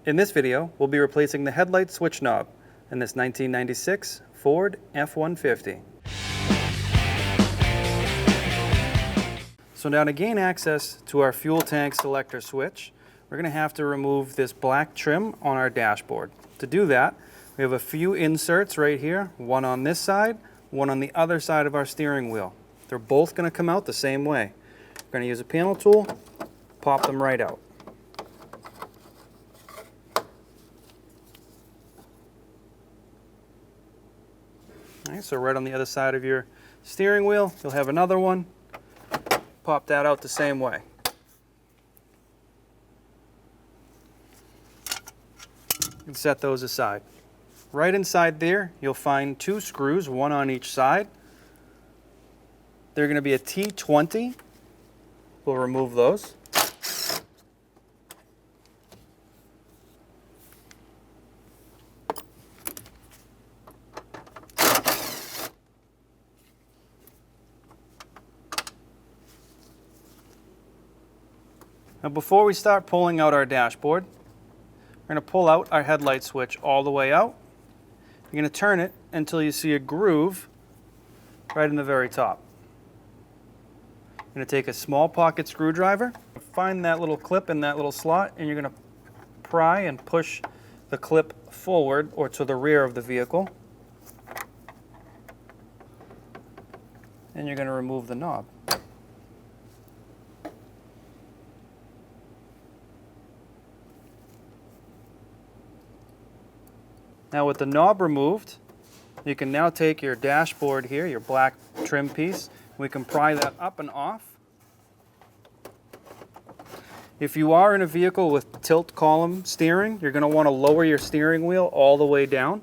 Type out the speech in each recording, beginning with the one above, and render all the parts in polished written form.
In this video, we'll be replacing the headlight switch knob in this 1996 Ford F-150. So now to gain access to our fuel tank selector switch, we're going to have to remove this black trim on our dashboard. To do that, we have a few inserts right here, one on this side, one on the other side of our steering wheel. They're both going to come out the same way. We're going to use a panel tool, pop them right out. All right, so right on the other side of your steering wheel, you'll have another one. Pop that out the same way. And set those aside. Right inside there, you'll find two screws, one on each side. They're going to be a T20. We'll remove those. Now before we start pulling out our dashboard, we're going to pull out our headlight switch all the way out. You're going to turn it until you see a groove right in the very top. You're going to take a small pocket screwdriver, find that little clip in that little slot, and you're going to pry and push the clip forward or to the rear of the vehicle. And you're going to remove the knob. Now with the knob removed, you can now take your dashboard here, your black trim piece, we can pry that up and off. If you are in a vehicle with tilt column steering, you're going to want to lower your steering wheel all the way down.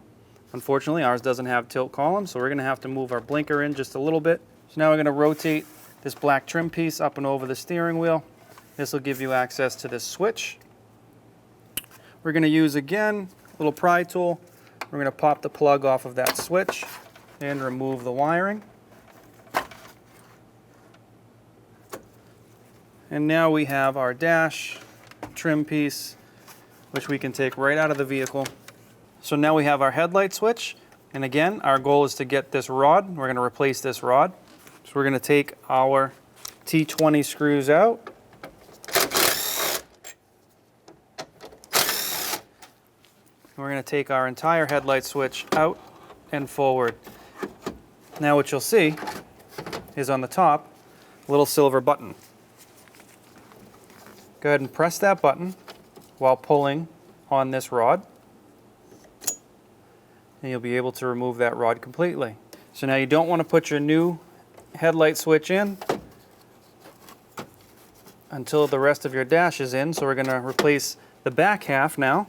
Unfortunately, ours doesn't have tilt column, so we're going to have to move our blinker in just a little bit. So now we're going to rotate this black trim piece up and over the steering wheel. This will give you access to this switch. We're going to use, again, a little pry tool. We're going to pop the plug off of that switch and remove the wiring. And now we have our dash trim piece, which we can take right out of the vehicle. So now we have our headlight switch. And again, our goal is to get this rod. We're going to replace this rod. So we're going to take our T20 screws out. We're going to take our entire headlight switch out and forward. Now what you'll see is on the top, a little silver button. Go ahead and press that button while pulling on this rod, and you'll be able to remove that rod completely. So now you don't want to put your new headlight switch in until the rest of your dash is in, so we're going to replace the back half now.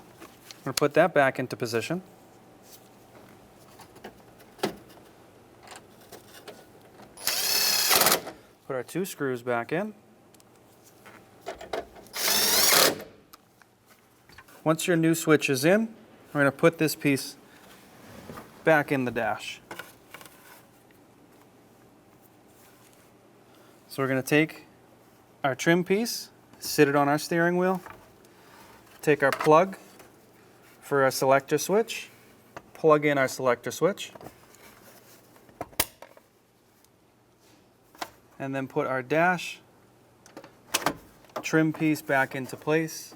We're going to put that back into position. Put our two screws back in. Once your new switch is in, we're going to put this piece back in the dash. So we're going to take our trim piece, sit it on our steering wheel, take our plug for our selector switch, plug in our selector switch, and then put our dash trim piece back into place.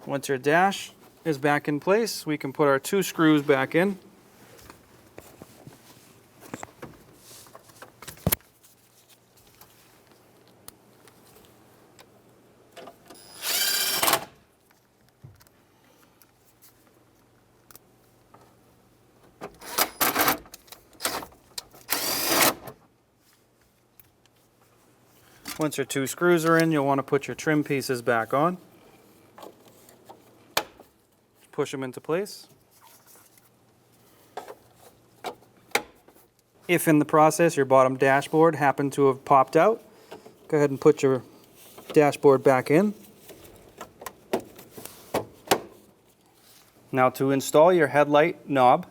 Once your dash is back in place, we can put our two screws back in. Once your two screws are in, you'll want to put your trim pieces back on. Push them into place. If in the process your bottom dashboard happened to have popped out, go ahead and put your dashboard back in. Now to install your headlight knob,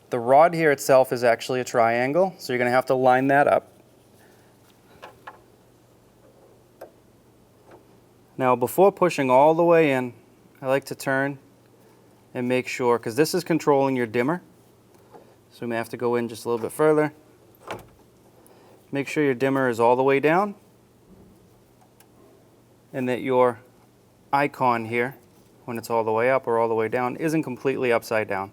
the rod here itself is actually a triangle, so you're going to have to line that up. Now before pushing all the way in, I like to turn and make sure, because this is controlling your dimmer, so we may have to go in just a little bit further. Make sure your dimmer is all the way down and that your icon here, when it's all the way up or all the way down, isn't completely upside down.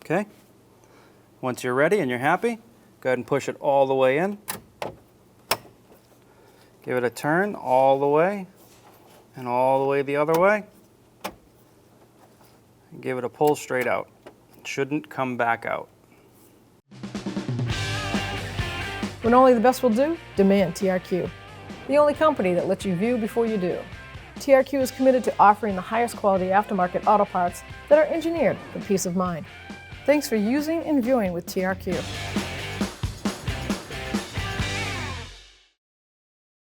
Okay, once you're ready and you're happy, go ahead and push it all the way in. Give it a turn all the way and all the way the other way. And give it a pull straight out. It shouldn't come back out. When only the best will do, demand TRQ. The only company that lets you view before you do. TRQ is committed to offering the highest quality aftermarket auto parts that are engineered for peace of mind. Thanks for using and viewing with TRQ.